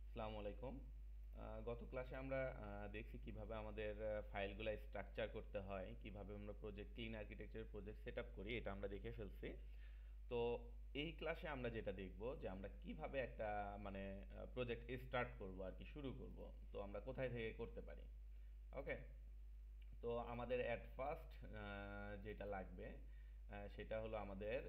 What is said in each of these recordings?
আসসালামু আলাইকুম। গত ক্লাসে আমরা দেখছি কিভাবে আমাদের ফাইলগুলো স্ট্রাকচার করতে হয়, কিভাবে আমরা project clean architecture project set up করি, এটা আমরা দেখে ফেলছি। তো এই ক্লাসে আমরা যেটা দেখব যে আমরা কিভাবে একটা মানে প্রজেক্ট স্টার্ট করব আর কি, শুরু করব। তো আমরা কোথায় থেকে করতে পারি। ওকে। তো আমাদের অ্যাট ফার্স্ট যেটা লাগবে সেটা হলো আমাদের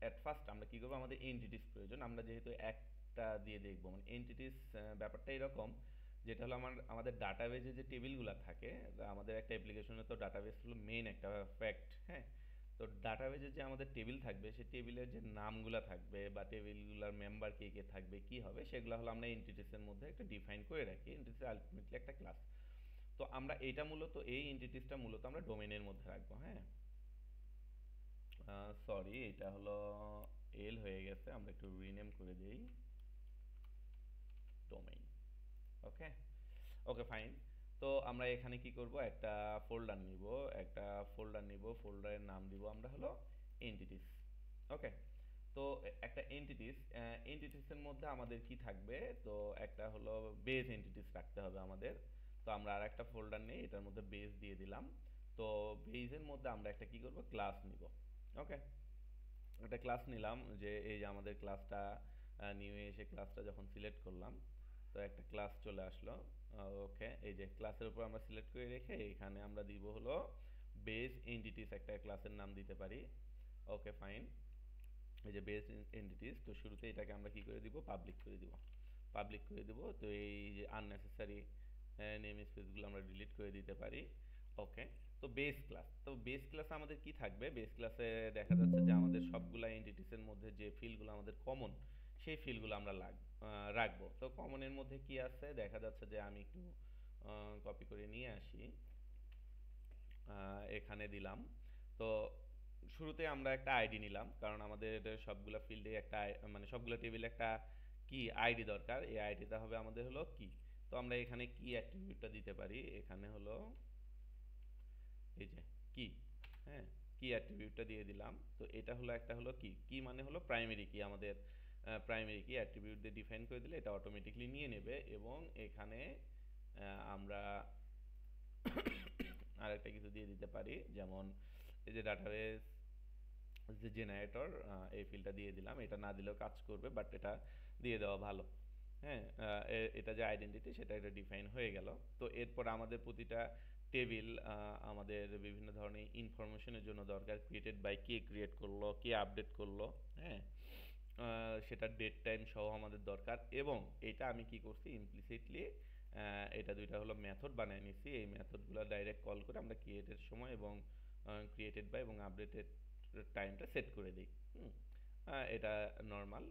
অ্যাট ফার্স্ট আমরা কি করব, আমাদের এন্টিটিস প্রয়োজন। আমরা যেহেতু একটা দিয়ে দেখব, মানে এন্টিটিস ব্যাপারটা এরকম, যেটা হলো আমাদের ডাটাবেজে যে টেবিলগুলো থাকে। আমাদের একটা অ্যাপ্লিকেশনে তো ডাটাবেস হলো মেইন একটা ফ্যাক্ট, হ্যাঁ। তো ডাটাবেজে যে আমাদের টেবিল থাকবে, সেই টেবিলের যে নামগুলো থাকবে বা টেবিলগুলোর মেম্বার কে কে থাকবে, কি হবে, সেগুলো হলো আমরা এন্টিটিসের মধ্যে একটা ডিফাইন করে রাখি। এন্টিটিস আলটিমেটলি একটা ক্লাস। তো আমরা এইটা মূলত এই এন্টিটিসটা মূলত আমরা ডোমেনের মধ্যে রাখবো, হ্যাঁ। সরি, এটা হলো এল হয়ে গেছে, আমরা একটু রিনেম করে দেই ডোমেইন। ওকে। Okay fine. তো আমরা এখানে কি করব, একটা ফোল্ডার নিব। একটা ফোল্ডার নিব, ফোল্ডারের নাম দিব আমরা হলো এন্টিটিস। ওকে। তো একটা এন্টিটিসের মধ্যে আমাদের কি থাকবে, তো একটা হলো বেস এন্টিটিস রাখতে হবে আমাদের। তো আমরা আর একটা ফোল্ডার নেই, এটার মধ্যে বেস দিয়ে দিলাম। তো বেসের মধ্যে আমরা একটা কি করব, ক্লাস নিব। ওকে। একটা ক্লাস নিলাম, যে এই যে আমাদের ক্লাসটা নিউ এসে ক্লাসটা যখন সিলেক্ট করলাম, তো একটা ক্লাস চলে আসলো। ওকে, এই যে ক্লাসের উপর আমরা সিলেক্ট করে রেখে এখানে আমরা দিব হলো বেস এন্টিটিস, একটা ক্লাসের নাম দিতে পারি। Okay fine. এই যে বেস এন্টিটিস, তো শুরুতে এটাকে আমরা কি করে দিব, পাবলিক করে দিব। পাবলিক করে দিব। তো এই যে আননেসেসারি নেম স্পেসগুলো আমরা ডিলিট করে দিতে পারি। ওকে। তো বেস ক্লাস, তো বেস ক্লাসে আমাদের কি থাকবে, বেস ক্লাসে দেখা যাচ্ছে যে আমাদের সবগুলা এন্টিটিসের মধ্যে যে ফিল্ডগুলো আমাদের কমন, সেই ফিল্ডগুলো আমরা রাখবো। তো কমনের মধ্যে কি আছে দেখা যাচ্ছে, যে আমি একটু কপি করে নিয়ে আসি, এখানে দিলাম। তো শুরুতে আমরা একটা আইডি নিলাম, কারণ আমাদের সবগুলা ফিল্ডে একটা মানে সবগুলা টেবিলে একটা কি আইডি দরকার। এই আইডিটা হবে আমাদের হলো কি। তো আমরা এখানে কি অ্যাট্রিবিউটটা দিতে পারি, এখানে হলো এই যে কি, হ্যাঁ, কি অ্যাট্রিবিউটটা দিয়ে দিলাম। তো এটা হলো একটা হলো কি, কি মানে হলো প্রাইমারি কি আমাদের। প্রাইমারি কি অ্যাট্রিবিউট দিয়ে ডিফাইন করে দিলে এটা অটোমেটিকলি নিয়ে নেবে। এবং এখানে আমরা আরেকটা কিছু দিয়ে দিতে পারি, যেমন এই যে ডাটাবেস যে জেনারেটর, এই ফিল্ডটা দিয়ে দিলাম। এটা না দিলেও কাজ করবে, বাট এটা দিয়ে দেওয়া ভালো। হ্যাঁ, এটা যে আইডেন্টিটি সেটা এটা ডিফাইন হয়ে গেল। তো এরপর আমাদের প্রতিটা টেবিল আমাদের বিভিন্ন ধরনের ইনফরমেশনের জন্য দরকার। ক্রিয়েটেড বাই কে ক্রিয়েট করলো, কে আপডেট করলো, হ্যাঁ, সেটা ডেট টাইম সহ আমাদের দরকার। এবং এটা আমি কি করছি ইমপ্লিসিটলি, এটা দুইটা হলো মেথড বানিয়ে নিছি। এই মেথডগুলো ডাইরেক্ট কল করে আমরা ক্রিয়েটের সময় এবং ক্রিয়েটেড বাই এবং আপডেটেড টাইমটা সেট করে দিই। হুম, এটা নর্মাল।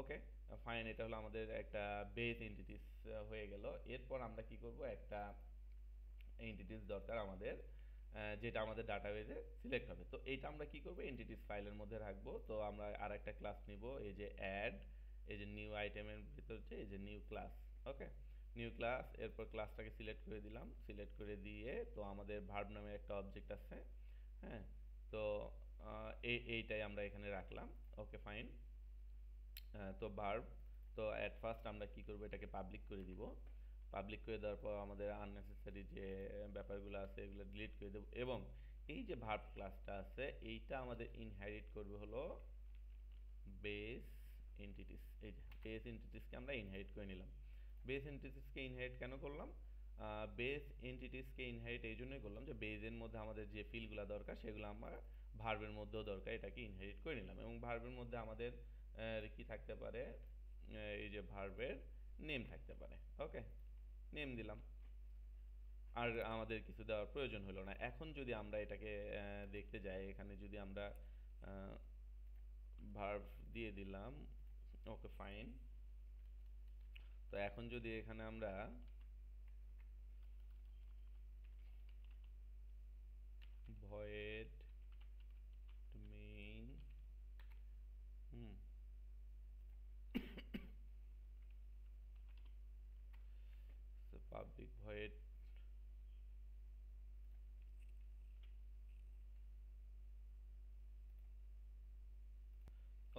Okay fine. এটা হলো আমাদের একটা বেস এন্টিটিস হয়ে গেল। এরপর আমরা কি করব, একটা এন্টিটিস দরকার আমাদের, যেটা আমাদের ডাটাবেজে সিলেক্ট হবে। তো এইটা আমরা কি করব, এন্টিটিস ফাইলের মধ্যে রাখবো। তো আমরা আর একটা ক্লাস নিব, এই যে অ্যাড, এই যে নিউ আইটেমের ভিতর যে এই যে নিউ ক্লাস। ওকে, নিউ ক্লাস। এরপর ক্লাসটাকে সিলেক্ট করে দিলাম, সিলেক্ট করে দিয়ে তো আমাদের ভার্ব নামের একটা অবজেক্ট আছে, হ্যাঁ। তো এইটাই আমরা এখানে রাখলাম। Okay fine. তো ভার্ব, তো অ্যাট ফার্স্ট আমরা কি করব, এটাকে পাবলিক করে দিব। পাবলিক করে দেওয়ার পর আমাদের আননেসেসারি যে ব্যাপারগুলো আছে এগুলো ডিলিট করে দেব। এবং এই যে ভার্ব ক্লাসটা আছে এইটা আমাদের ইনহেরিট করবে হলো বেস এন্টিটিস। এই যে বেস এন্টিটিসকে আমরা ইনহেরিট করে নিলাম। বেস এন্টিটিসকে ইনহেরিট কেন করলাম, বেস এন্টিটিসকে ইনহেরিট এই জন্যই করলাম যে বেজের মধ্যে আমাদের যে ফিল্ডগুলো দরকার সেগুলো আমরা ভার্বের মধ্যেও দরকার, এটাকে ইনহেরিট করে নিলাম। এবং ভার্বের মধ্যে আমাদের কি থাকতে পারে, এই যে ভার্বের নেম থাকতে পারে। ওকে, নেম দিলাম। আর আমাদের কিছু দেওয়ার প্রয়োজন হলো না। এখন যদি আমরা এটাকে দেখতে যাই, এখানে যদি আমরা ভার্ব দিয়ে দিলাম। Okay fine. তো এখন যদি এখানে আমরা ভয়েড মেইন, হুম, পাবলিক ভয়েড,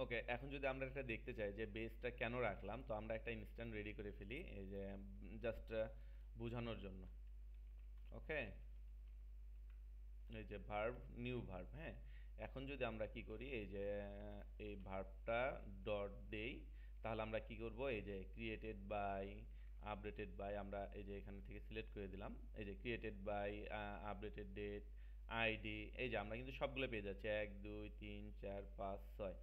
ওকে, এখন যদি আমরা এটা দেখতে চাই যে বেসটা কেন রাখলাম, তো আমরা একটা ইনস্ট্যান্ট রেডি করে ফেলি এই যে জাস্ট বোঝানোর জন্য। ওকে, এই যে ভার্ব, নিউ ভার্ব, হ্যাঁ। এখন যদি আমরা কি করি, এই যে এই ভার্বটা ডট দেই, তাহলে আমরা কি করব, এই যে ক্রিয়েটেড বাই, আপডেটেড বাই, আমরা এই যে এখান থেকে সিলেক্ট করে দিলাম, এই যে created by, updated date, ID, এই যে আমরা কিন্তু সবগুলো পেয়ে যাচ্ছি, 1 2 3 4 5 6।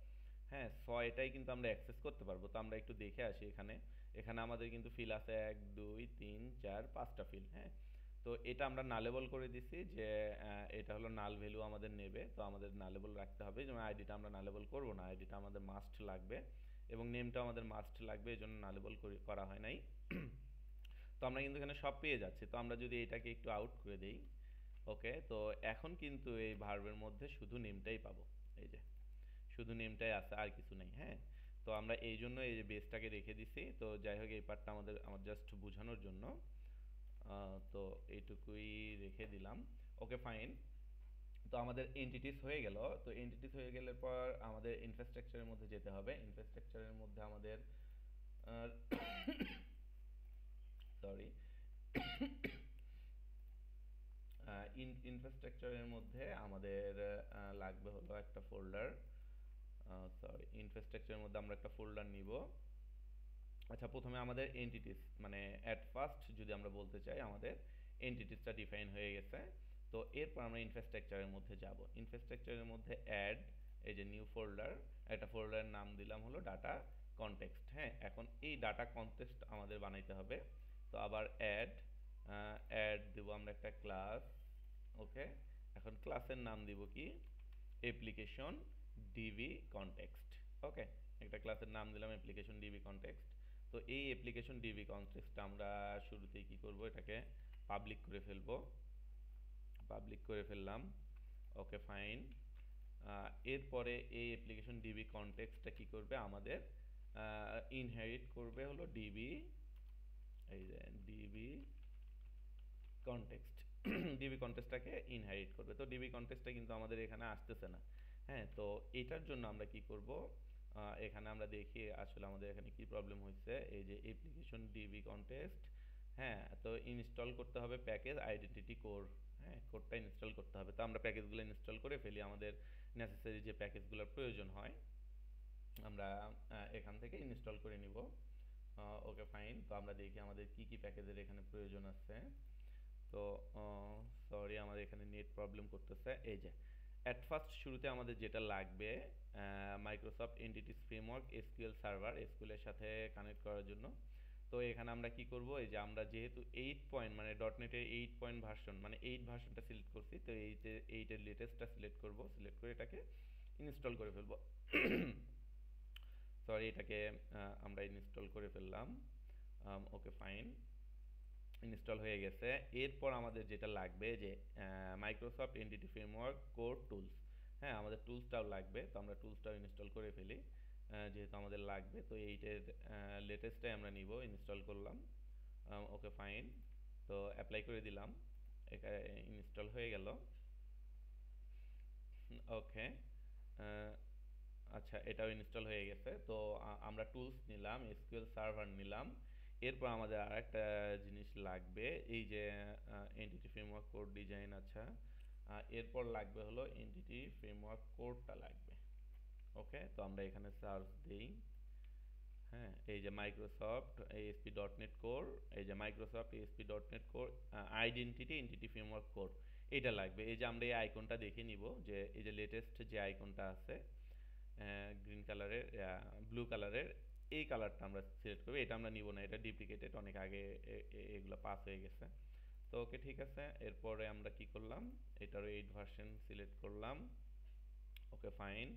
হ্যাঁ, ছয়টাই কিন্তু আমরা অ্যাক্সেস করতে পারবো। তো আমরা একটু দেখে আসি এখানে। এখানে আমাদের কিন্তু ফিল আছে 1 2 3 4 5টা ফিল, হ্যাঁ। তো এটা আমরা নালেবল করে দিছি যে এটা হলো নাল ভ্যালু আমাদের নেবে, তো আমাদের নালেবল রাখতে হবে। যেমন আইডিটা আমরা নালেবল করব না, আইডিটা আমাদের মাস্ট লাগবে এবং নেমটা আমাদের মাস্ট লাগবে, এই জন্য নালেবল করা হয় নাই। তো আমরা কিন্তু এখানে সব পেয়ে যাচ্ছি। তো আমরা যদি এটাকে একটু আউট করে দেই, ওকে, তো এখন কিন্তু এই ভার্বের মধ্যে শুধু নেমটাই পাবো, এই যে শুধু নেমটাই আছে, আর কিছু নেই, হ্যাঁ। তো আমরা এই জন্য এই যে বেসটাকে রেখে দিছি। তো যাই হোক, এই পার্টটা আমার জাস্ট বোঝানোর জন্য, তো এইটুকুই রেখে দিলাম। ওকে, ফাইন। তো আমাদের এন্টিটিস হয়ে গেল। তো এন্টিটিস হয়ে গেলে পর আমাদের ইনফ্রাস্ট্রাকচারের মধ্যে যেতে হবে। ইনফ্রাস্ট্রাকচারের মধ্যে আমাদের সরি, ইনফ্রাস্ট্রাকচারের মধ্যে আমাদের লাগবে হলো একটা ফোল্ডার। সরি, ইনফ্রাস্ট্রাকচারের মধ্যে আমরা একটা ফোল্ডার নিব। আচ্ছা, প্রথমে আমাদের এন্টিটিস, মানে অ্যাট ফার্স্ট যদি আমরা বলতে চাই, আমাদের এন্টিটিসটা ডিফাইন হয়ে গেছে। তো এরপর আমরা ইনফ্রাস্ট্রাকচারের মধ্যে যাব। ইনফ্রাস্ট্রাকচারের মধ্যে অ্যাড, এই যে নিউ ফোল্ডার, একটা ফোল্ডারের নাম দিলাম হলো ডাটা কনটেক্সট, হ্যাঁ। এখন এই ডাটা কনটেক্সট আমাদের বানাইতে হবে। তো আবার অ্যাড, অ্যাড দেব আমরা একটা ক্লাস। ওকে, এখন ক্লাসের নাম দিব কি, অ্যাপ্লিকেশন ডিবি কনটেক্সট। ওকে, একটা ক্লাসের নাম দিলাম অ্যাপ্লিকেশন ডিবি কনটেক্সট। তো এই অ্যাপ্লিকেশন ডিবি কনটেক্সটটা আমরা শুরুতেই কি করব, এটাকে পাবলিক করে ফেলবো। পাবলিক করে ফেললাম। ওকে, ফাইন। এরপরে এই অ্যাপ্লিকেশন ডিবি কনটেক্সটটা কি করবে, আমাদের ইনহেরিট করবে হলো ডিবি, এই যে ডিবি কনটেক্সট। ডিবি কনটেক্সটটাকে ইনহেরিট করবে। তো ডিবি কনটেক্সটটা কিন্তু আমাদের এখানে আসতেছে না, হ্যাঁ। তো এটার জন্য আমরা কি করব, এখানে আমরা দেখি আসলে আমাদের এখানে কি প্রবলেম হয়েছে। এই যে অ্যাপ্লিকেশন ডিবি কনটেক্সট, হ্যাঁ, তো ইনস্টল করতে হবে প্যাকেজ আইডেন্টিটি কোর, হ্যাঁ, কোডটা ইনস্টল করতে হবে। তো আমরা প্যাকেজগুলো ইনস্টল করে ফেলি, আমাদের নেসেসারি যে প্যাকেজগুলোর প্রয়োজন হয় আমরা এখান থেকে ইনস্টল করে নিব। ওকে, ফাইন। তো আমরা দেখি আমাদের কি কি প্যাকেজের এখানে প্রয়োজন আছে। তো সরি, আমাদের এখানে নেট প্রবলেম করতেছে। এই যে অ্যাট ফার্স্ট শুরুতে আমাদের যেটা লাগবে, Microsoft entities framework SQL server, SQL এর সাথে কানেক্ট করার জন্য। তো এখানে আমরা কি করব, এই যে আমরা যেহেতু 8 পয়েন্ট, মানে ডটনেটের 8 পয়েন্ট ভার্সন, মানে 8 ভার্সনটা সিলেক্ট করছি, তো এইটের লেটেস্টটা সিলেক্ট করব। সিলেক্ট করে এটাকে ইনস্টল করে ফেলবো। সরি, এটাকে আমরা ইনস্টল করে ফেললাম। ওকে, ফাইন, ইনস্টল হয়ে গেছে। এরপর আমাদের যেটা লাগবে যে Microsoft entity framework core tools, হ্যাঁ, আমাদের টুলসটাও লাগবে। তো আমরা টুলসটাও ইনস্টল করে ফেলি, যেহেতু আমাদের লাগবে। তো এইটের লেটেস্টটাই আমরা নিব, ইনস্টল করলাম। ওকে, ফাইন। তো অ্যাপ্লাই করে দিলাম, এটা ইনস্টল হয়ে গেল। ওকে, আচ্ছা, এটাও ইনস্টল হয়ে গেছে। তো আমরা টুলস নিলাম, এসকিউএল সার্ভার নিলাম। এরপর আমাদের আরেকটা জিনিস লাগবে, এই যে এন্টিটি ফ্রেমওয়ার্ক কোড ডিজাইন। আচ্ছা, এরপর লাগবে হলো এন্টিটি ফ্রেমওয়ার্ক কোডটা লাগবে। ওকে, তো আমরা এখানে সার্চ দিই, হ্যাঁ, এই যে Microsoft ASP dot net core, এই যে Microsoft ASP dot net core identity entity framework code, এটা লাগবে। এই যে আমরা এই আইকনটা দেখে নিব, যে এই যে লেটেস্ট যে আইকনটা আছে গ্রিন কালারের, ব্লু কালারের, এই কালারটা আমরা সিলেক্ট করব। এটা আমরা নিব না, এটা ডুপ্লিকেটেড, অনেক আগে এগুলো পাস হয়ে গেছে। তো ওকে, ঠিক আছে। এরপরে আমরা কি করলাম, এটারও 8 ভার্সন সিলেক্ট করলাম। ওকে, ফাইন,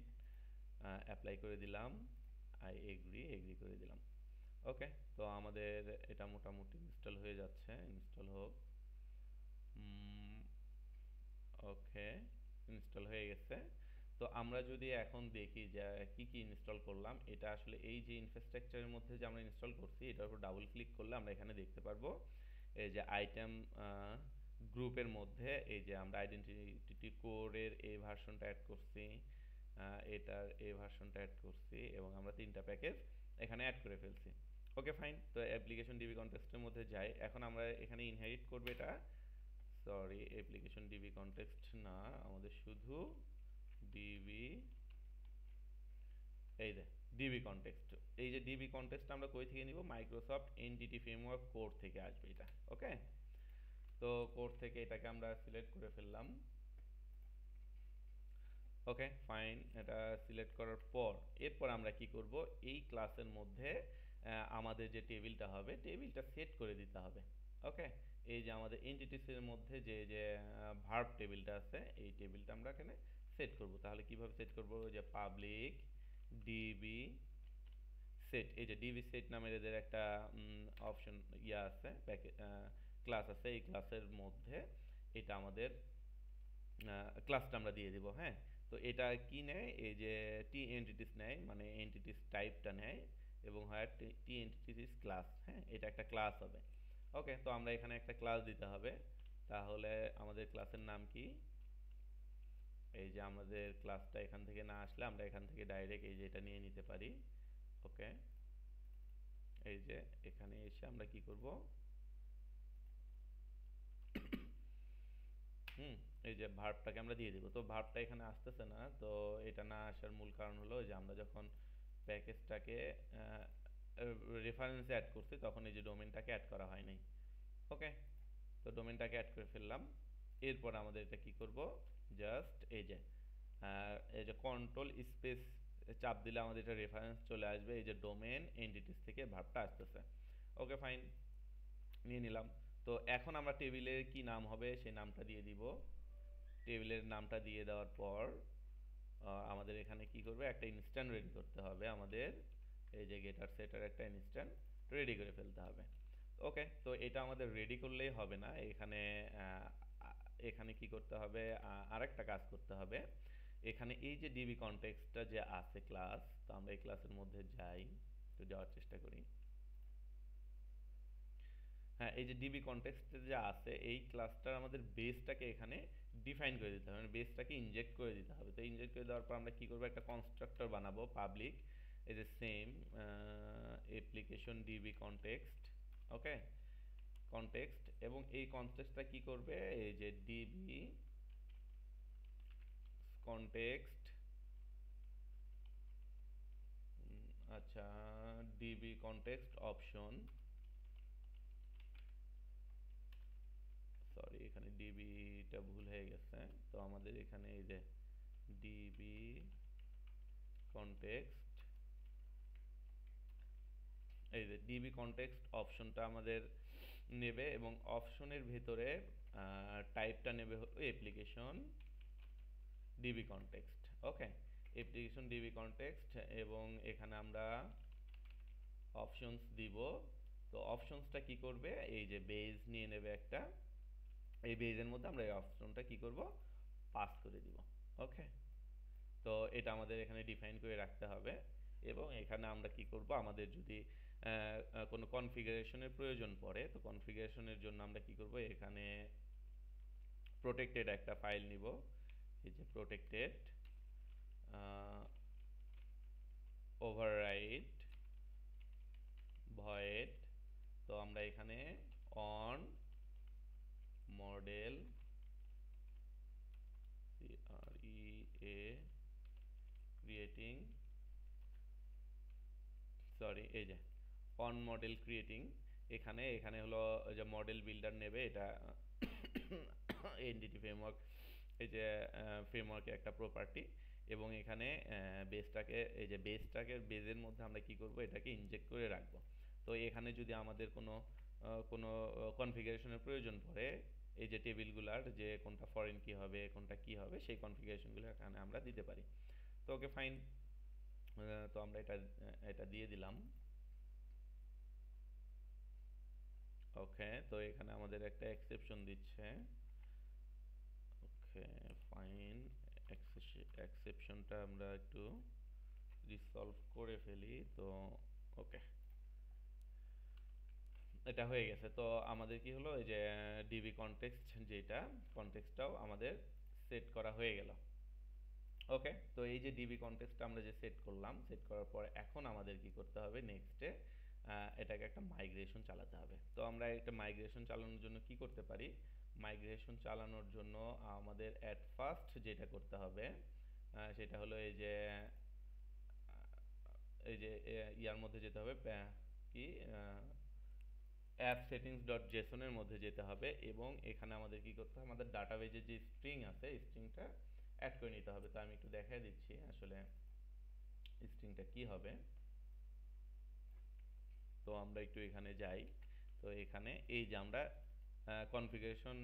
অ্যাপ্লাই করে দিলাম, আই এগ্রি, এগ্রি করে দিলাম। ওকে, তো আমাদের এটা মোটামুটি ইনস্টল হয়ে যাচ্ছে, ইনস্টল হোক। ওকে, ইনস্টল হয়ে গেছে। তো আমরা যদি এখন দেখি যে কি কি ইনস্টল করলাম, এটা আসলে এই যে ইনফ্রাস্ট্রাকচারের মধ্যে যে আমরা ইনস্টল করছি, এটার উপর ডাবল ক্লিক করলে আমরা এখানে দেখতে পারবো এই যে আইটেম গ্রুপের মধ্যে এই যে আমরা আইডেন্টিটি কোরের এই ভার্সনটা অ্যাড করছি, এটার এই ভার্সনটা অ্যাড করছি এবং আমরা তিনটা প্যাকেজ এখানে অ্যাড করে ফেলছি। ওকে ফাইন, তো অ্যাপ্লিকেশন ডিবি কনটেক্সটের মধ্যে যাই। এখন আমরা এখানে ইনহেরিট করবে এটা, সরি অ্যাপ্লিকেশন ডিবি কনটেক্সট না, আমাদের শুধু ডিবি, এই যে ডিবি কনটেক্সট। এই যে ডিবি কনটেক্সট আমরা কই থেকে নিব, মাইক্রোসফট এনটিটি ফ্রেমওয়ার্ক কোর থেকে আসবে এটা। ওকে, তো কোর থেকে এটাকে আমরা সিলেক্ট করে ফেললাম। ওকে ফাইন, এটা সিলেক্ট করার পর এরপর আমরা কি করব, এই ক্লাসের মধ্যে আমাদের যে টেবিলটা হবে টেবিলটা সেট করে দিতে হবে। ওকে, এই যে আমাদের এন্টিটিস এর মধ্যে যে যে ভার্ব টেবিলটা আছে এই টেবিলটা আমরা এখানে সেট করব। তাহলে কিভাবে সেট করব, যে পাবলিক ডিবি সেট, এই যে ডিবি সেট নামের এদের একটা অপশন ইয়া আছে, ক্লাস আছে। এই ক্লাসের মধ্যে এটা আমাদের ক্লাসটা আমরা দিয়ে দিব। হ্যাঁ, তো এটা কি নেয়, এই যে টি এন্টিটিস নেয়, মানে এন্টিটিস টাইপটা নেয় এবং হয় টি এন্টিটিস ক্লাস। হ্যাঁ, এটা একটা ক্লাস হবে। ওকে, তো আমরা এখানে একটা ক্লাস দিতে হবে। তাহলে আমাদের ক্লাসের নাম কি, এই যে আমাদের ক্লাসটা এখান থেকে না আসলে আমরা এখান থেকে ডাইরেক্ট এই যে এটা নিয়ে নিতে পারি। ওকে, এই যে এখানে এসে আমরা কি করব, হুম, এই যে ভার্বটাকে আমরা দিয়ে দিব। তো ভার্বটা এখানে আসতেছে না, তো এটা না আসার মূল কারণ হলো যে আমরা যখন প্যাকেজটাকে রেফারেন্সে অ্যাড করছি তখন এই যে ডোমেনটাকে অ্যাড করা হয় নাই। ওকে, তো ডোমেনটাকে অ্যাড করে ফেললাম। এরপর আমাদের এটা কি করব, জাস্ট এই যে কন্ট্রোল স্পেস চাপ দিলে আমাদের এটা রেফারেন্স চলে আসবে, এই যে ডোমেন এন্টিটিস থেকে ভার্বটা আসতেছে। ওকে ফাইন, নিয়ে নিলাম। তো এখন আমরা টেবিলের কি নাম হবে সেই নামটা দিয়ে দিব। টেবিলের নামটা দিয়ে দেওয়ার পর আমাদের এখানে কি করবে, একটা ইনস্ট্যান্ট রেডি করতে হবে আমাদের, এই যে গেটার সেটার একটা ইনস্ট্যান্ট রেডি করে ফেলতে হবে। ওকে, তো এটা আমাদের রেডি করলেই হবে না, এখানে এখানে কি করতে হবে, আরেকটা কাজ করতে হবে। এখানে এই যে ডিবি কনটেক্সটটা যে আছে ক্লাস, তো আমরা এই ক্লাসের মধ্যে যাই, তো যাওয়ার চেষ্টা করি। হ্যাঁ, এই যে ডিবি কনটেক্সটে যে আছে এই ক্লাসটার আমাদের বেসটাকে এখানে ডিফাইন করে দিতে হবে, মানে বেসটাকে ইনজেক্ট করে দিতে হবে। তো ইনজেক্ট করে দেওয়ার পর আমরা কি করব, একটা কনস্ট্রাক্টর বানাবো পাবলিক, এই যে সেম অ্যাপ্লিকেশন ডিবি কনটেক্সট। ওকে, কনটেক্সট, এবং এই কনটেক্সটটা কি করবে, এই যে ডিবি কনটেক্সট, আচ্ছা ডিবি কনটেক্সট অপশন, সরি এখানে ডিবিটা ভুল হয়ে গেছে। তো আমাদের এখানে এই যে ডিবি কনটেক্সট, এই যে ডিবি কনটেক্সট অপশনটা আমাদের নেবে এবং অপশনের ভেতরে টাইপটা নেবে হলো অ্যাপ্লিকেশন ডিবি কনটেক্সট। ওকে, অ্যাপ্লিকেশন ডিবি কনটেক্সট, এবং এখানে আমরা অপশনস দিব। তো অপশনসটা কি করবে, এই যে বেজ নিয়ে নেবে একটা, এই বেজের মধ্যে আমরা এই অপশনটা কি করব, পাস করে দিব। ওকে, তো এটা আমাদের এখানে ডিফাইন করে রাখতে হবে। এবং এখানে আমরা কি করব, আমাদের যদি কোনো কনফিগারেশনের প্রয়োজন পড়ে, তো কনফিগারেশনের জন্য আমরা কি করব, এখানে প্রোটেক্টেড একটা ফাইল নিব, এই যে প্রোটেক্টেড ওভাররাইট ভয়েড। তো আমরা এখানে অন মডেল ক্রিয়েটিং, সরি এই যে অন মডেল ক্রিয়েটিং, এখানে এখানে হলো যে মডেল বিল্ডার নেবে এটা এনটিটি ফ্রেমওয়ার্ক, এই যে ফ্রেমওয়ার্কের একটা প্রপার্টি। এবং এখানে বেসটাকে, এই যে বেজের মধ্যে আমরা কি করব, এটাকে ইনজেক্ট করে রাখবো। তো এখানে যদি আমাদের কোনো কনফিগারেশনের প্রয়োজন পড়ে, এই যে টেবিলগুলার যে কোনটা ফরেন কি হবে কোনটা কি হবে সেই কনফিগারেশনগুলো এখানে আমরা দিতে পারি। তো ওকে ফাইন, তো আমরা এটা এটা দিয়ে দিলাম। ওকে, তো এখানে আমাদের একটা এক্সেপশন দিচ্ছে। ওকে ফাইন, এক্সেপশনটা আমরা একটু রিসলভ করে ফেলি। তো ওকে, এটা হয়ে গেছে। তো আমাদের কি হলো, এই যে ডিবি কনটেক্সট যেটা কনটেক্সটটাও আমাদের সেট করা হয়ে গেল। ওকে, তো এই যে ডিবি কনটেক্সট আমরা যে সেট করলাম, সেট করার পর এখন আমাদের কি করতে হবে নেক্সটে, এটাকে একটা মাইগ্রেশন চালাতে হবে। তো আমরা একটা মাইগ্রেশন চালানোর জন্য কি করতে পারি, মাইগ্রেশন চালানোর জন্য আমাদের অ্যাট ফার্স্ট যেটা করতে হবে সেটা হলো এই যে ইয়ার মধ্যে যেতে হবে, কি অ্যাপ সেটিংস ডট জেসনের মধ্যে যেতে হবে, এবং এখানে আমাদের কি করতে হবে, আমাদের ডাটাবেজের যে স্ট্রিং আছে স্ট্রিংটা অ্যাড করে নিতে হবে। তো আমি একটু দেখাই দিচ্ছি আসলে স্ট্রিংটা কি হবে। তো আমরা একটু এখানে যাই। তো এখানে এই যে আমরা কনফিগারেশন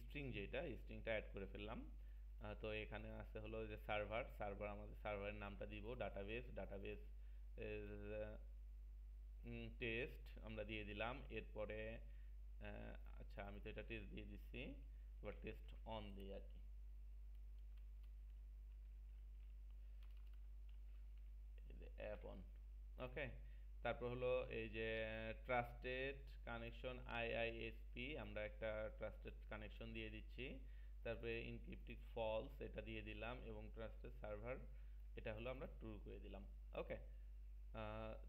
স্ট্রিং, যেটা স্ট্রিংটা অ্যাড করে ফেললাম। তো এখানে আছে হলো যে সার্ভার, আমাদের সার্ভারের নামটা দিব ডাটাবেস টেস্ট আমরা দিয়ে দিলাম। এরপরে আচ্ছা, আমি তো এটা টেস্ট দিয়ে দিচ্ছি, এবার টেস্ট অন দিই আর কি। অ্যাপ অন, ওকে। তারপর হলো এই যে ট্রাস্টেড কানেকশন আইআইএসপি, আমরা একটা ট্রাস্টেড কানেকশন দিয়ে দিচ্ছি। তারপরে ইনক্রিপ্টেড ফলস এটা দিয়ে দিলাম, এবং ট্রাস্টেড সার্ভার এটা হলো আমরা ট্রু করে দিলাম। ওকে,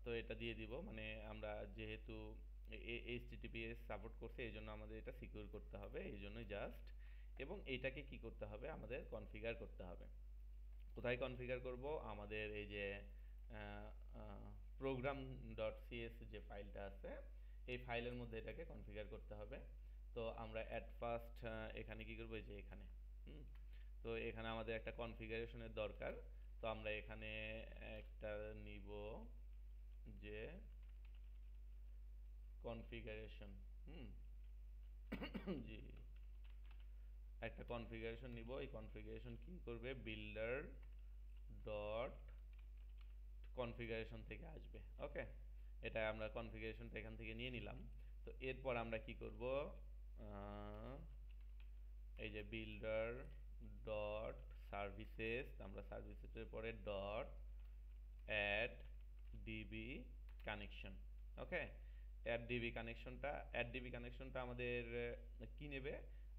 তো এটা দিয়ে দিব, মানে আমরা যেহেতু এইচটিটিপিএস সাপোর্ট করছে এই জন্য আমাদের এটা সিকিউর করতে হবে, এই জন্যই জাস্ট। এবং এইটাকে কি করতে হবে, আমাদের কনফিগার করতে হবে। কোথায় কনফিগার করব, আমাদের এই যে প্রোগ্রাম ডট সিএস যে ফাইলটা আছে এই ফাইলের মধ্যে এটাকে কনফিগার করতে হবে। তো আমরা অ্যাট ফার্স্ট এখানে কি করবো, এই যে এখানে, হুম, তো এখানে আমাদের একটা কনফিগারেশনের দরকার। তো আমরা এখানে একটা নিব যে কনফিগারেশন, হুম, জি, একটা কনফিগারেশন নিব। এই কনফিগারেশন কি করবে, বিল্ডার ডট কনফিগারেশন থেকে আসবে। ওকে, এটা আমরা কনফিগারেশনটা এখান থেকে নিয়ে নিলাম। তো এরপর আমরা কি করব, এই যে বিল্ডার ডট সার্ভিসেস, আমরা সার্ভিসেসের পরে ডট অ্যাড ডিবি কানেকশন। ওকে, অ্যাড ডিবি কানেকশনটা আমাদের কি নেবে,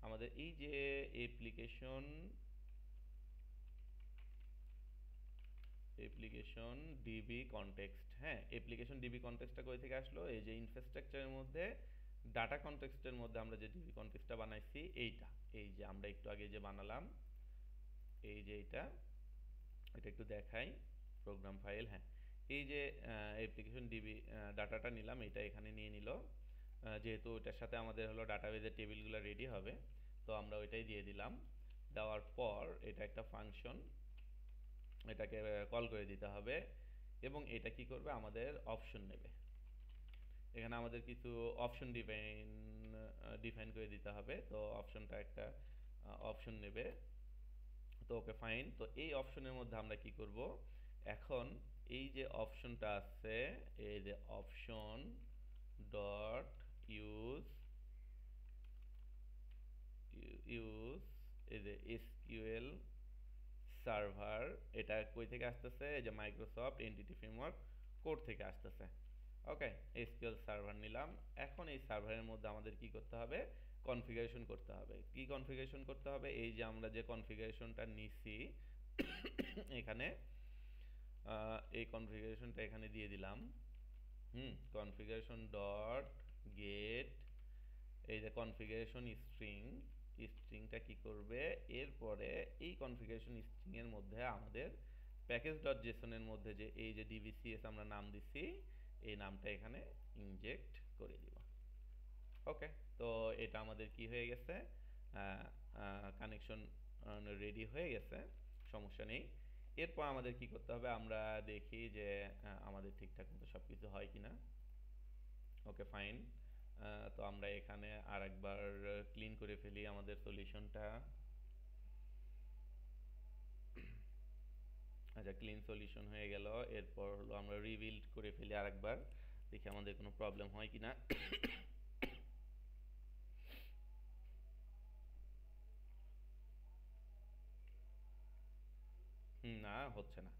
আমাদের এই যে অ্যাপ্লিকেশন অ্যাপ্লিকেশন ডিবি কনটেক্সট, হ্যাঁ, অ্যাপ্লিকেশন ডিবি কনটেক্সটটা কই থেকে আসলো, এই যে ইনফ্রাস্ট্রাকচারের মধ্যে ডাটা কনটেক্সটের মধ্যে আমরা যে ডিবি কনটেক্সটটা বানাইছি এইটা, এই যে আমরা একটু আগে যে বানালাম, এই যে এটা, এটা একটু দেখাই, প্রোগ্রাম ফাইল, হ্যাঁ, এই যে অ্যাপ্লিকেশন ডিবি ডাটাটা নিলাম, এটা এখানে নিয়ে নিল। যেহেতু এটার সাথে আমাদের হলো ডাটাবেজের টেবিলগুলো রেডি হবে, তো আমরা ওইটাই দিয়ে দিলাম। দেওয়ার পর এটা একটা ফাংশন, এটাকে কল করে দিতে হবে, এবং এটা কি করবে, আমাদের অপশন নেবে। এখানে আমাদের কিছু অপশন ডিফাইন করে দিতে হবে। তো অপশনটা একটা অপশন নেবে। তো ওকে, ফাইন। তো এই অপশনের মধ্যে আমরা কি করব, এখন এই যে অপশনটা আছে, এই যে অপশন ডট ইউজ ইউজ এই যে এসকিউএল সার্ভার, এটা কই থেকে আসতেছে, এই যে মাইক্রোসফট এন্টিটি ফ্রেমওয়ার্ক কোড থেকে আসতেছে। ওকে, এসকিউএল সার্ভার নিলাম। এখন এই সার্ভারের মধ্যে আমাদের কি করতে হবে, কনফিগারেশন করতে হবে। কি কনফিগারেশন করতে হবে, এই যে আমরা যে কনফিগারেশনটা নিছি এখানে, এই কনফিগারেশনটা এখানে দিয়ে দিলাম। কনফিগারেশন ডট গেট, এই যে কনফিগারেশন স্ট্রিংটা কি করবে, এরপরে এই কনফিগারেশন স্ট্রিং এর মধ্যে আমাদের প্যাকেজ ডট জেসনের মধ্যে যে এই যে ডিবিসিএস আমরা নাম দিছি, এই নামটা এখানে ইনজেক্ট করে দিব। ওকে, তো এটা আমাদের কি হয়ে গেছে, কানেকশন রেডি হয়ে গেছে, সমস্যা নেই। এরপর আমাদের কি করতে হবে, আমরা দেখি যে আমাদের ঠিকঠাক মতো সব কিছু হয় কিনা। ওকে, ফাইন। তো আমরা এখানে আরেকবার ক্লিন করে ফেলি আমাদের সলিউশনটা। আচ্ছা, ক্লিন সলিউশন হয়ে গেল। এরপর হলো আমরা রিবিল্ড করে ফেলি আরেকবার, দেখি আমাদের কোনো প্রবলেম হয় কিনা। না, হচ্ছে না।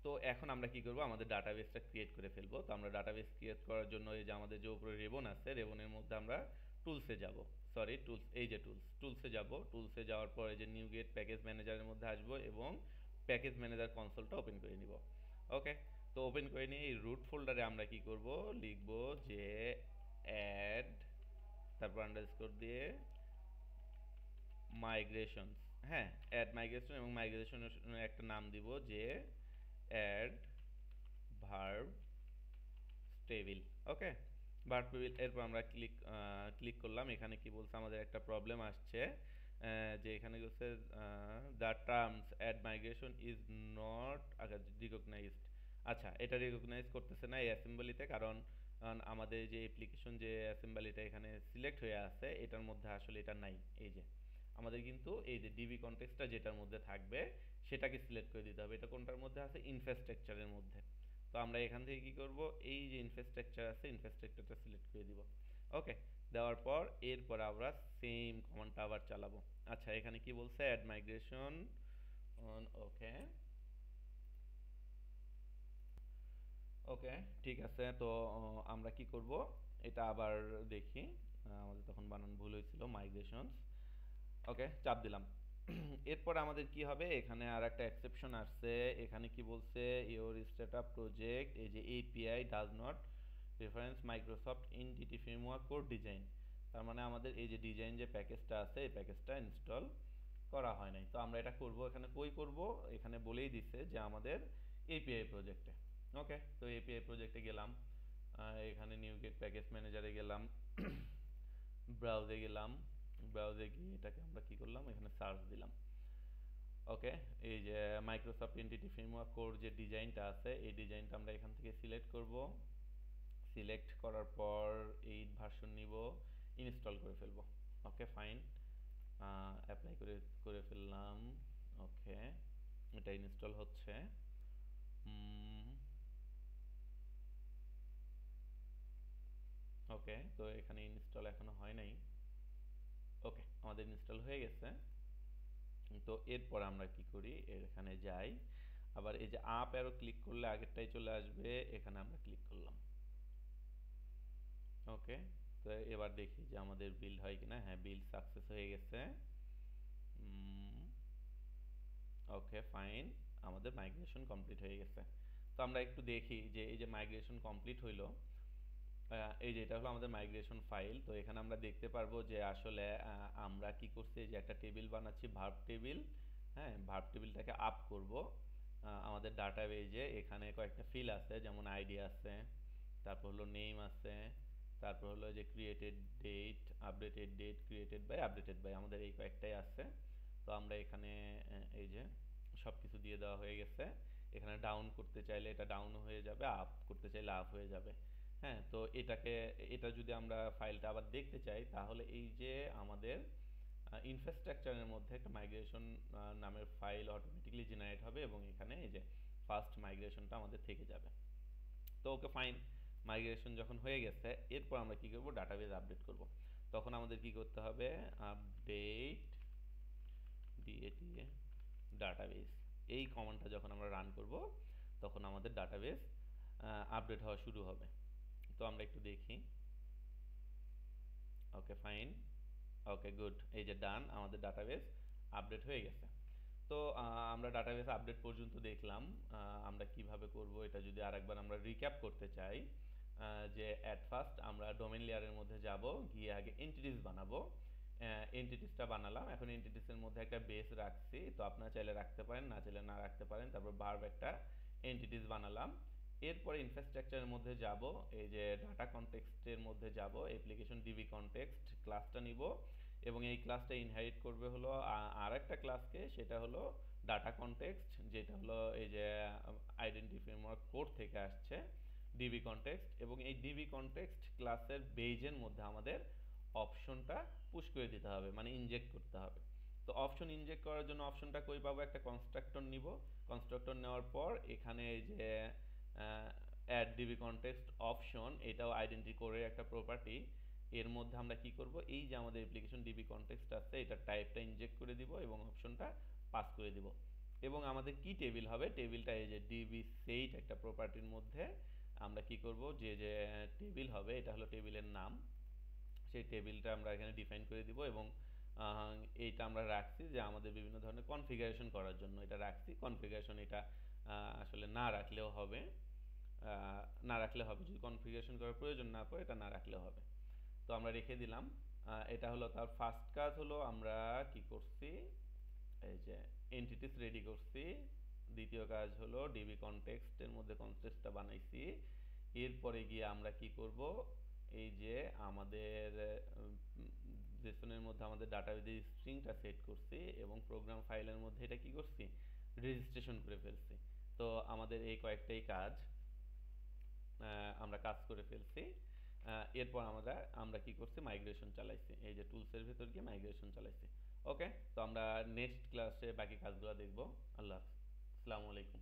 তো এখন আমরা কি করব, আমাদের ডাটাবেসটা ক্রিয়েট করে ফেলবো। তো আমরা ডাটাবেস ক্রিয়েট করার জন্য এই যে আমাদের যে উপরে রেবন আছে, রেবনের মধ্যে আমরা টুলসে যাব, সরি টুলস, এই যে টুলসে যাব। টুলসে যাওয়ার পরে যে নিউ গেট প্যাকেজ ম্যানেজারের মধ্যে আসবো, এবং প্যাকেজ ম্যানেজার কনসোলটা ওপেন করে নিব। ওকে, তো ওপেন করে নিয়ে এই রুট ফোল্ডারে আমরা কি করব, লিখব যে অ্যাড, তারপর আন্ডারস্কোর দিয়ে মাইগ্রেশনস। হ্যাঁ, অ্যাড মাইগ্রেশন, এবং মাইগ্রেশনের একটা নাম দিব যে অ্যাড ভার্ব টেবিল। ওকে, ভার্ব টেবিল। এরপর আমরা ক্লিক করলাম। এখানে কি বলছে, আমাদের একটা প্রবলেম আসছে যে এখানে বলছে the terms add migration is not recognised. আচ্ছা, এটা রিকগনাইজ করতেছে না এই অ্যাসেম্বলিতে, কারণ আমাদের যে অ্যাপ্লিকেশন যে অ্যাসেম্বলিটা এখানে সিলেক্ট হয়ে আছে এটার মধ্যে আসলে এটা নাই। এই যে আমাদের কিন্তু এই যে ডিবি কনটেক্সটটা যেটার মধ্যে থাকবে সেটাকে সিলেক্ট করে দিতে হবে। এটা কোনটার মধ্যে আছে, ইনফ্রাস্ট্রাকচারের মধ্যে। তো আমরা এখান থেকে কি করব, এই যে ইনফ্রাস্ট্রাকচার আছে ইনফ্রাস্ট্রাকচারটা সিলেক্ট করে দিব। ওকে, দেওয়ার পর এরপর আমরা সেম কমান্ডটা আবার চালাবো। আচ্ছা, এখানে কি বলছে, অ্যাড মাইগ্রেশন অন। ওকে, ওকে, ঠিক আছে। তো আমরা কি করব, এটা আবার দেখি। আমাদের তখন বানান ভুল হয়েছিল, মাইগ্রেশনস। ওকে, চাপ দিলাম। এরপর আমাদের কি হবে, এখানে আর একটা এক্সেপশন আসছে। এখানে কি বলছে, ইওর স্টার্টআপ প্রজেক্ট, এই যে API does not reference Microsoft entity framework core design. তার মানে আমাদের এই যে ডিজাইন যে প্যাকেজটা আছে এই প্যাকেজটা ইনস্টল করা হয় নাই। তো আমরা এটা করব, এখানে কই করব, এখানে বলেই দিছে যে আমাদের এপিআই প্রজেক্টে। ওকে, তো এপিআই প্রজেক্টে গেলাম, এখানে নিউ গেট প্যাকেজ ম্যানেজারে গেলাম, ব্রাউজে গেলাম। ব্রাউজে গিয়ে এটাকে আমরা কি করলাম, এখানে সার্চ দিলাম। ওকে, এই যে মাইক্রোসফট এনটিটি ফ্রেমওয়ার্ক কোর যে ডিজাইনটা আছে এই ডিজাইনটা আমরা এখান থেকে সিলেক্ট করব। সিলেক্ট করার পর 8 ভার্সন নিব, ইনস্টল করে ফেলবো। ওকে, ফাইন। অ্যাপ্লাই করে করে ফেললাম। ওকে, এটা ইনস্টল হচ্ছে। ওকে, তো এখানে ইনস্টল এখনো হয় নাই। ওকে, আমাদের ইনস্টল হয়ে গেছে। তো এরপর আমরা কি করি, এখানে যাই, আবার এই যে আপ অ্যারো ক্লিক করলে আগেরটাই চলে আসবে, এখানে আমরা ক্লিক করলাম। ওকে, তো এবার দেখি যে আমাদের বিল্ড হয় কিনা। হ্যাঁ, বিল্ড সাকসেস হয়ে গেছে। ওকে, ফাইন, আমাদের মাইগ্রেশন কমপ্লিট হয়ে গেছে। তো আমরা একটু দেখি যে এই যে মাইগ্রেশন কমপ্লিট হইলো, এই যে এটা হলো আমাদের মাইগ্রেশন ফাইল। তো এখানে আমরা দেখতে পারবো যে আসলে আমরা কি করছি, যে একটা টেবিল বানাচ্ছি, ভার্ব টেবিল। হ্যাঁ, ভার্ব টেবিলটাকে আপ করব আমাদের ডাটাবেজে। এখানে কয়েকটা ফিল আছে, যেমন আইডি আছে, তারপর হলো নেম আছে, তারপর হলো যে created date, updated date, created by, updated by, আমাদের এই কয়েকটাই আছে। তো আমরা এখানে এই যে সব কিছু দিয়ে দেওয়া হয়ে গেছে। এখানে ডাউন করতে চাইলে এটা ডাউন হয়ে যাবে, আপ করতে চাইলে আপ হয়ে যাবে। হ্যাঁ, তো এটা যদি আমরা ফাইলটা আবার দেখতে চাই তাহলে এই যে আমাদের ইনফ্রাস্ট্রাকচারের মধ্যে একটা মাইগ্রেশন নামের ফাইল অটোমেটিক্যালি জেনারেট হবে, এবং এখানে এই যে ফার্স্ট মাইগ্রেশনটা আমাদের থেকে যাবে। তো ওকে, ফাইন, মাইগ্রেশন যখন হয়ে গেছে এরপর আমরা কি করব, ডাটাবেজ আপডেট করব। তখন আমাদের কি করতে হবে, আপডেট দিয়ে দিয়ে ডাটাবেজ, এই কমান্ডটা যখন আমরা রান করব তখন আমাদের ডাটাবেজ আপডেট হওয়া শুরু হবে। তো আমরা একটু দেখি। ওকে, ফাইন, ওকে, গুড, এই যে ডান, আমাদের ডাটাবেস আপডেট হয়ে গেছে। তো আমরা ডাটাবেস আপডেট পর্যন্ত দেখলাম। আমরা কিভাবে করব এটা যদি আরেকবার আমরা রিক্যাপ করতে চাই, যে অ্যাট ফার্স্ট আমরা ডোমেইন লেয়ারের মধ্যে যাব, গিয়ে আগে এন্টিটিস বানাবো। এন্টিটিসটা বানালাম, এখন এন্টিটিসের মধ্যে একটা বেস রাখছি, তো আপনারা চাইলে রাখতে পারেন, না চাইলে না রাখতে পারেন। তারপর ভার্ব একটা এন্টিটিস বানালাম। এরপরে ইনফ্রাস্ট্রাকচারের মধ্যে যাব, এই যে ডাটা কনটেক্সটের মধ্যে যাব, অ্যাপ্লিকেশন ডিবি কনটেক্সট ক্লাসটা নিব, এবং এই ক্লাসটা ইনহেরিট করবে হলো আর একটা ক্লাসকে, সেটা হলো ডাটা কনটেক্সট, যেটা হলো এই যে আইডেন্টি ফ্রেমওয়ার্ক কোড থেকে আসছে ডিবি কনটেক্সট। এবং এই ডিবি কনটেক্সট ক্লাসের বেজের মধ্যে আমাদের অপশনটা পুশ করে দিতে হবে, মানে ইনজেক্ট করতে হবে। তো অপশন ইনজেক্ট করার জন্য অপশনটা কই পাবো, একটা কনস্ট্রাক্টর নিব। কনস্ট্রাক্টর নেওয়ার পর এখানে এই যে অ্যাড ডিবি কনটেক্সট অপশন, এটাও আইডেন্টি কোডের একটা প্রপার্টি। এর মধ্যে আমরা কি করব, এই যে আমাদের অ্যাপ্লিকেশন ডিবি কনটেক্সট আছে এটা টাইপটা ইনজেক্ট করে দিব এবং অপশনটা পাস করে দিব। এবং আমাদের কি টেবিল হবে, টেবিলটা এই যে ডিবি সেইট একটা প্রপার্টির মধ্যে আমরা কি করব, যে যে টেবিল হবে এটা হলো টেবিলের নাম, সেই টেবিলটা আমরা এখানে ডিফাইন করে দিব। এবং আহ, এইটা আমরা রাখছি যে আমাদের বিভিন্ন ধরনের কনফিগারেশন করার জন্য এটা রাখছি। কনফিগারেশন এটা আসলে না রাখলেও হবে, না রাখলে হবে, যদি কনফিগারেশন করার প্রয়োজন না পড়ে এটা না রাখলেও হবে। তো আমরা রেখে দিলাম। এটা হলো তার ফার্স্ট কাজ, হলো আমরা কি করছি, এই যে এন্টিটিস রেডি করছি। দ্বিতীয় কাজ হলো ডিবি কনটেক্সটের মধ্যে কনটেক্সটটা বানাইছি। এরপরে গিয়ে আমরা কি করব, এই যে আমাদের জেসনের মধ্যে আমাদের ডাটাবেজের স্ট্রিংটা সেট করছি এবং প্রোগ্রাম ফাইলের মধ্যে এটা কি করছি, রেজিস্ট্রেশন করে ফেলছি। তো আমাদের এই কয়েকটাই কাজ আমরা কাজ করে ফেলছি। এরপর আমরা কি করছি, মাইগ্রেশন চালাইছি, এই যে টুলসের ভেতর গিয়ে মাইগ্রেশন চালাইছি। ওকে, তো আমরা নেক্সট ক্লাসে বাকি কাজগুলো দেখব। আল্লাহ হাফিজ, আসসালামু আলাইকুম।